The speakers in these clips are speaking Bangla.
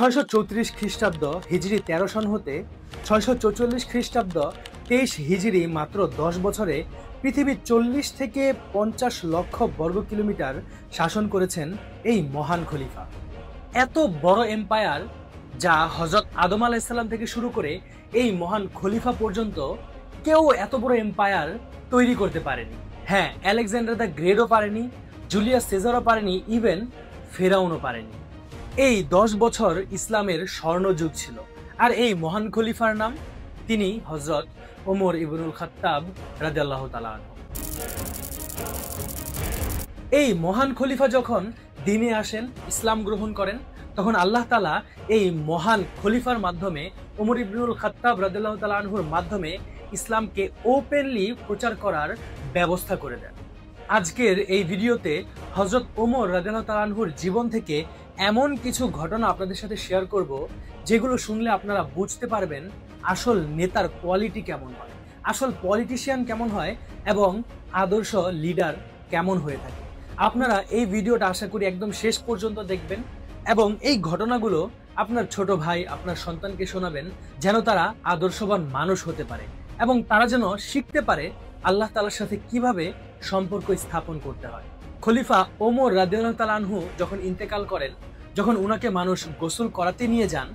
634 খ্রিস্টাব্দ হিজরি 13 সন হতে 644 খ্রিস্টাব্দ 23 হিজরি মাত্র 10 বছরে পৃথিবীর 40 থেকে 50 লক্ষ বর্গ কিলোমিটার শাসন করেছেন এই মহান খলিফা। এত বড় এম্পায়ার যা হযরত আদম আলাইহিস সালাম থেকে শুরু করে এই মহান খলিফা পর্যন্ত কেউ এত বড় এম্পায়ার তৈরি করতে পারেনি। হ্যাঁ, আলেকজান্ডার দ্য গ্রেটও পারেনি, জুলিয়াস সিজারও পারেনি, ইভেন ফেরাউনও পারেনি। এই 10 বছর ইসলামের স্বর্ণযুগ ছিল। আর এই মহান খলিফার নাম, তিনি হযরত ওমর ইবনুল খাত্তাব রাদিয়াল্লাহু তাআলা আনহু। এই মহান খলিফা যখন দ্বীনে আসেন, ইসলাম গ্রহণ করেন, তখন আল্লাহ তাআলা এই মহান খলিফার মাধ্যমে, ওমর ইবনুল খাত্তাব রাদিয়াল্লাহু তাআলা আনহুর মাধ্যমে ইসলামকে ওপেনলি প্রচার করার ব্যবস্থা করে দেন। আজকের এই ভিডিওতে হযরত ওমর রাদিয়াল্লাহু তাআলা আনহুর জীবন থেকে এমন কিছু ঘটনা আপনাদের সাথে শেয়ার করব, যেগুলো শুনলে আপনারা বুঝতে পারবেন আসল নেতার কোয়ালিটি কেমন হয়, আসল পলিটিশিয়ান কেমন হয় এবং আদর্শ লিডার কেমন হয়ে থাকে। আপনারা এই ভিডিওটা আশা করি একদম শেষ পর্যন্ত দেখবেন এবং এই ঘটনাগুলো আপনার ছোট ভাই, আপনার সন্তানকে শোনাবেন, যেন তারা আদর্শবান মানুষ হতে পারে এবং তারা যেন শিখতে পারে আল্লাহ তাআলার সাথে কিভাবে সম্পর্ক স্থাপন করতে হয়। খলিফা ওমর রাদিয়াল্লাহু তাআলা আনহু যখন ইন্তেকাল করেন, যখন উনাকে মানুষ গোসল করাতে নিয়ে যান,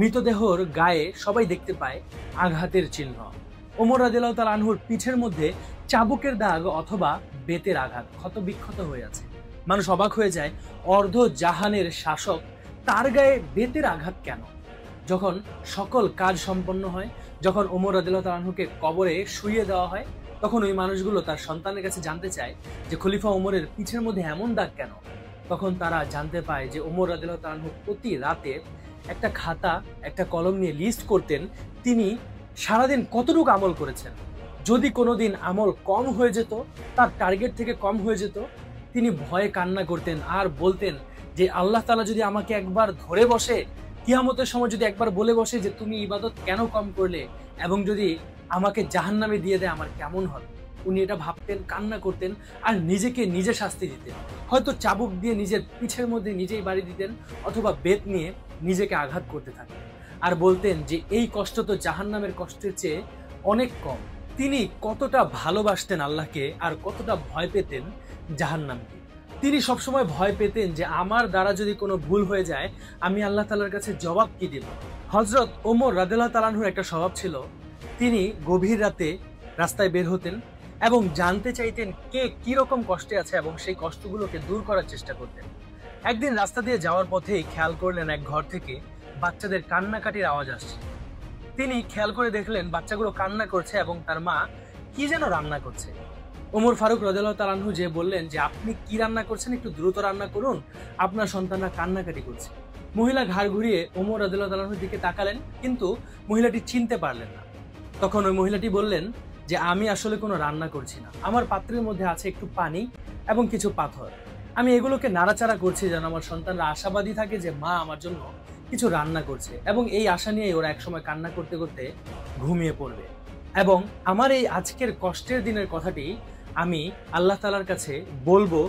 মৃতদেহর গায়ে সবাই দেখতে পায় আঘাতের চিহ্ন। ওমর রাদিয়াল্লাহু তাআলা আনহুর পিঠের মধ্যে চাবুকের দাগ অথবা বেতের আঘাত ক্ষত বিক্ষত হয়ে আছে। মানুষ অবাক হয়ে যায়, অর্ধ জাহানের শাসক, তার গায়ে বেতের আঘাত কেন? যখন সকল কাজ সম্পন্ন হয়, যখন ওমর রাদিয়াল্লাহু তাআলা আনহুকে কবরে শুইয়ে দেওয়া হয়, তখন ওই মানুষগুলো তার সন্তানের কাছে জানতে চায় যে খলিফা ওমরের পিঠের মধ্যে এমন দাগ কেন? তখন তারা জানতে পায় যে ওমর রাদিয়াল্লাহু তাআলা আনহু প্রতি রাতে একটা খাতা, একটা কলম নিয়ে লিস্ট করতেন তিনি সারাদিন কতটুকু আমল করেছেন। যদি কোনোদিন আমল কম হয়ে যেত, তার টার্গেট থেকে কম হয়ে যেত, তিনি ভয়ে কান্না করতেন আর বলতেন যে আল্লাহ তাআলা যদি আমাকে একবার ধরে বসে, কিয়ামতের সময় যদি একবার বলে বসে যে তুমি ইবাদত কেন কম করলে, এবং যদি আমাকে জাহান্নামে দিয়ে দেয় আমার কেমন হবে। উনি এটা ভাবতেন, কান্না করতেন আর নিজেকে নিজে শাস্তি দিতেন। হয়তো চাবুক দিয়ে নিজের পিঠের মধ্যে নিজেই বাড়ি দিতেন অথবা বেত নিয়ে নিজেকে আঘাত করতে থাকতেন আর বলতেন যে এই কষ্ট তো জাহান্নামের কষ্টের চেয়ে অনেক কম। তিনি কতটা ভালোবাসতেন আল্লাহকে আর কতটা ভয় পেতেন জাহান্নামকে। তিনি সবসময় ভয় পেতেন যে আমার দ্বারা যদি কোনো ভুল হয়ে যায়, আমি আল্লাহ তাআলার কাছে জবাব কি দেব। হযরত ওমর রাদিয়াল্লাহু তাআলা আনহুর একটা স্বভাব ছিল, তিনি গভীর রাতে রাস্তায় বের হতেন এবং জানতে চাইতেন কে কি রকম কষ্টে আছে এবং সেই কষ্টগুলোকে দূর করার চেষ্টা করতেন। একদিন রাস্তা দিয়ে যাওয়ার পথেই খেয়াল করলেন এক ঘর থেকে বাচ্চাদের কান্নাকাটির আওয়াজ আসছে। তিনি খেয়াল করে দেখলেন বাচ্চাগুলো কান্না করছে এবং তার মা কি যেন রান্না করছে। ওমর ফারুক রাদিয়াল্লাহু তাআলা আনহু যে বললেন যে আপনি কি রান্না করছেন, একটু দ্রুত রান্না করুন, আপনার সন্তানরা কান্নাকাটি করছে। মহিলা ঘাড় ঘুরিয়ে ওমর রাদিয়াল্লাহু তাআলা আনহুর দিকে তাকালেন, কিন্তু মহিলাটি চিনতে পারলেন না। তখন ওই মহিলাটি বললেন যে আমি আসলে কোনো রান্না করছি না, আমার পাত্রের মধ্যে আছে একটু পানি এবং কিছু পাথর, আমি এগুলোকে নাড়াচাড়া করছি যেন আমার সন্তানরা আশাবাদী থাকে যে মা আমার জন্য কিছু রান্না করছে, এবং এই আশা নিয়েই ওরা একসময় কান্না করতে করতে ঘুমিয়ে পড়বে। এবং আমার এই আজকের কষ্টের দিনের কথাটি আমি আল্লাহ তাআলার কাছে বলবো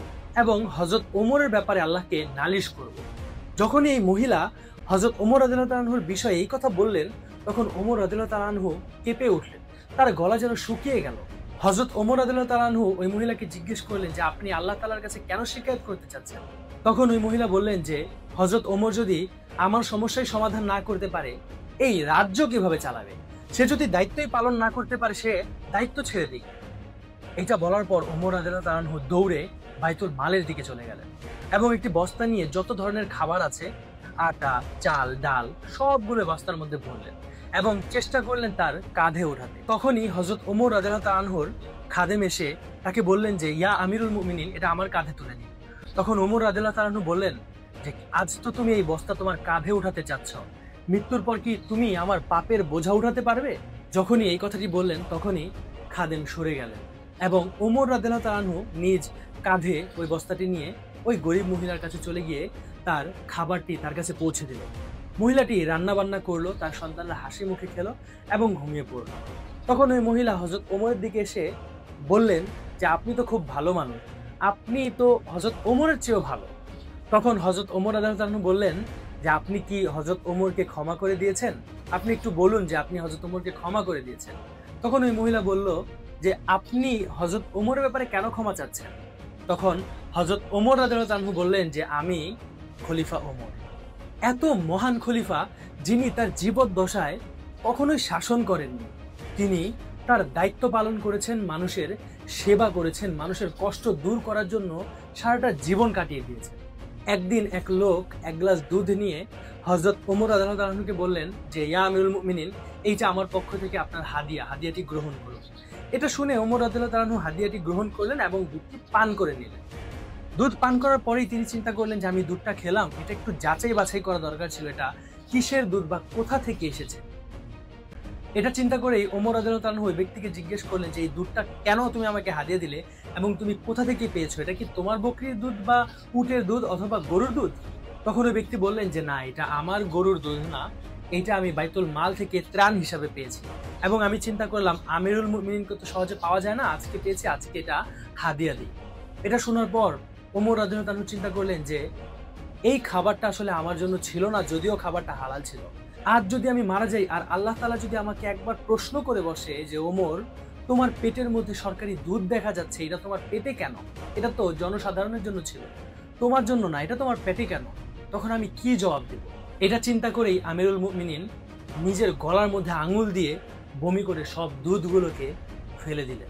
এবং হযরত ওমরের ব্যাপারে আল্লাহকে নালিশ করব। যখন এই মহিলা হযরত ওমর রাদিয়াল্লাহু তাআলা আনহুর বিষয়ে এই কথা বললেন, তখন ওমর রাদিয়াল্লাহু তাআলা আনহু কেঁপে উঠলেন, তার গলা যেন শুকিয়ে গেল। হযরত ওমর রাদিয়াল্লাহু তাআলা আনহু ওই মহিলাকে জিজ্ঞেস করলেন যে আপনি আল্লাহ তাআলার কাছে কেন শিকায়ত করতে চাচ্ছেন? তখন ওই মহিলা বললেন যে হযরত ওমর যদি আমার সমস্যার সমাধান না করতে পারে, এই রাজ্য কিভাবে চালাবে? সে যদি দায়িত্বই পালন না করতে পারে, সে দায়িত্ব ছেড়ে দিক। এটা বলার পর ওমর রাদিয়াল্লাহু তাআলা আনহু দৌড়ে বাইতুল মালের দিকে চলে গেলেন এবং একটি বস্তা নিয়ে যত ধরনের খাবার আছে, আটা, চাল, ডাল, সবগুলো বস্তার মধ্যে ভরলেন এবং চেষ্টা করলেন তার কাঁধে ওঠাতে। তখনই হযরত ওমর রাদিয়াল্লাহু তাআলা আনহুর খাদেম এসে তাকে বললেন যে ইয়া আমিরুল মুমিনিন, এটা আমার কাঁধে তুলে দিন। তখন ওমর রাদিয়াল্লাহু তাআলা আনহু বললেন যে আজ তো তুমি এই বস্তা তোমার কাঁধে উঠাতে চাচ্ছ, মৃত্যুর পর কি তুমি আমার পাপের বোঝা উঠাতে পারবে? যখনই এই কথাটি বললেন, তখনই খাদেম সরে গেলেন এবং ওমর রাদিয়াল্লাহু তাআলা আনহু নিজ কাঁধে ওই বস্তাটি নিয়ে ওই গরিব মহিলার কাছে চলে গিয়ে তার খাবারটি তার কাছে পৌঁছে দিল। মহিলাটি রান্না বান্না করলো, তার সন্তানরা হাসি মুখে খেলো এবং ঘুমিয়ে পড়লো। তখন ওই মহিলা হযরত ওমরের দিকে এসে বললেন যে আপনি তো খুব ভালো মানুষ, আপনি তো হযরত ওমরের চেয়েও ভালো। তখন হযরত ওমর রাদিয়াল্লাহু তাআলা আনহু বললেন যে আপনি কি হযরত ওমরকে ক্ষমা করে দিয়েছেন? আপনি একটু বলুন যে আপনি হযরত ওমরকে ক্ষমা করে দিয়েছেন। তখন ওই মহিলা বলল যে আপনি হযরত ওমরের ব্যাপারে কেন ক্ষমা চাচ্ছেন? তখন হযরত ওমর রাদিয়াল্লাহু আনহু বললেন যে আমি খলিফা ওমর, এত মহান খলিফা যিনি তার জীবদ্দশায় কখনোই শাসন করেননি। তিনি তার দায়িত্ব পালন করেছেন, মানুষের সেবা করেছেন, মানুষের কষ্ট দূর করার জন্য সারাটা জীবন কাটিয়ে দিয়েছেন। একদিন এক লোক এক গ্লাস দুধ নিয়ে হযরত ওমর রাদিয়াল্লাহু আনহুকে বললেন যে ইয়া আমিরুল মুমিনিন, এইটা আমার পক্ষ থেকে আপনার হাদিয়া, হাদিয়াটি গ্রহণ করুন। এটা শুনে ওমর রাদিয়াল্লাহু আনহু হাদিয়াটি গ্রহণ করলেন এবং দুধটি পান করে নিলেন। দুধ পান করার পরেই তিনি চিন্তা করলেন যে আমি দুধটা খেলাম, এটা একটু যাচাই বাছাই করা দরকার ছিল, এটা কিসের দুধ বা কোথা থেকে এসেছে। এটা চিন্তা করেই ওমর রাদিয়াল্লাহু আনহু ওই ব্যক্তিকে জিজ্ঞেস করলেন যে এই দুধটা কেন তুমি আমাকে হাদিয়া দিলে এবং তুমি কোথা থেকে পেয়েছো? এটা কি তোমার বকরির দুধ বা উটের দুধ অথবা গরুর দুধ? তখন ওই ব্যক্তি বললেন যে না, এটা আমার গরুর দুধ না, এটা আমি বাইতুল মাল থেকে ত্রাণ হিসাবে পেয়েছি এবং আমি চিন্তা করলাম আমিরুল মুমিনিনকে তো সহজে পাওয়া যায় না, আজকে পেয়েছি, আজকে এটা হাদিয়া দিই। এটা শোনার পর ওমর রাদিয়াল্লাহু আনহু চিন্তা করলেন যে এই খাবারটা আসলে আমার জন্য ছিল না, যদিও খাবারটা হালাল ছিল। আজ যদি আমি মারা যাই আর আল্লাহ তাআলা যদি আমাকে একবার প্রশ্ন করে বসে যে ওমর, তোমার পেটের মধ্যে সরকারি দুধ দেখা যাচ্ছে, এটা তোমার পেটে কেন? এটা তো জনসাধারণের জন্য ছিল, তোমার জন্য না, এটা তোমার পেটে কেন? তখন আমি কি জবাব দেব? এটা চিন্তা করেই আমিরুল মুমিনিন নিজের গলার মধ্যে আঙুল দিয়ে বমি করে সব দুধগুলোকে ফেলে দিলেন।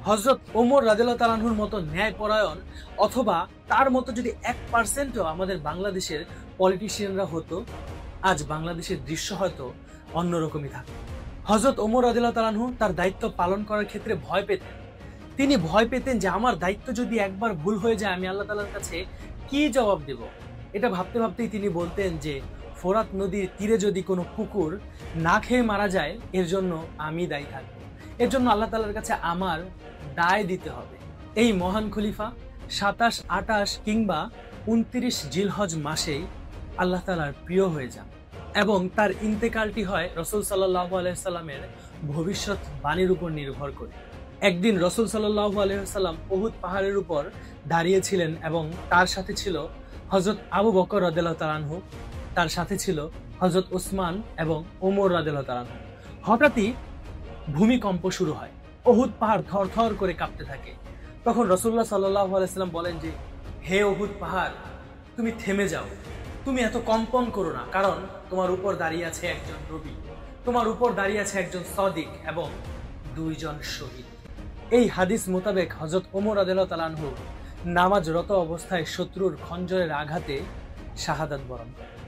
হযরত ওমর রাদিয়াল্লাহু তাআলা আনহুর মতো ন্যায়পরায়ণ অথবা তার মতো যদি 1%ও আমাদের বাংলাদেশের পলিটিশিয়ানরা হতো, আজ বাংলাদেশের দৃশ্য হয়তো অন্যরকমই থাকতো। হযরত ওমর রাদিয়াল্লাহু তাআলা আনহু তার দায়িত্ব পালন করার ক্ষেত্রে ভয় পেতেন। তিনি ভয় পেতেন যে আমার দায়িত্ব যদি একবার ভুল হয়ে যায় আমি আল্লাহ তাআলার কাছে কি জবাব দেব। এটা ভাবতে ভাবতেই তিনি বলতেন যে ফোরাত নদীর তীরে যদি কোনো কুকুর না খেয়ে মারা যায়, এর জন্য আমি দায়ী থাকবো, এর জন্য আল্লাহ তাআলার কাছে আমার দায় দিতে হবে। এই মহান খলিফা 27, 28 কিংবা 29 জিলহজ মাসেই আল্লাহ তাআলার প্রিয় হয়ে যান এবং তার ইন্তেকালটি হয় রাসূল সাল্লাল্লাহু আলাইহি সাল্লামের ভবিষ্যৎ বাণীর উপর নির্ভর করে। একদিন রাসূল সাল্লাল্লাহু আলাইহি সাল্লাম উহুদ পাহাড়ের উপর দাঁড়িয়েছিলেন এবং তার সাথে ছিল হযরত আবু বকর রাদিয়াল্লাহু তাআলা আনহু, তার সাথে ছিল হযরত ওসমান এবং ওমর রাদিয়াল্লাহু তাআলা আনহু। হঠাৎই ভূমিকম্প শুরু হয়, উহুদ পাহাড় থরথর করে কাঁপতে থাকে। তখন রাসূলুল্লাহ সাল্লাল্লাহু আলাইহি সাল্লাম বলেন যে হে উহুদ পাহাড়, তুমি থেমে যাও, তুমি এত কম্পন করো না, কারণ তোমার উপর দাঁড়িয়ে আছে একজন নবী, তোমার উপর দাঁড়িয়ে আছে একজন সাদিক এবং 2 জন শহীদ। এই হাদিস মোতাবেক হযরত ওমর রাদিয়াল্লাহু তাআলা আনহু নামাজরত অবস্থায় শত্রুর খঞ্জরের আঘাতে শাহাদাত বরণ করেন।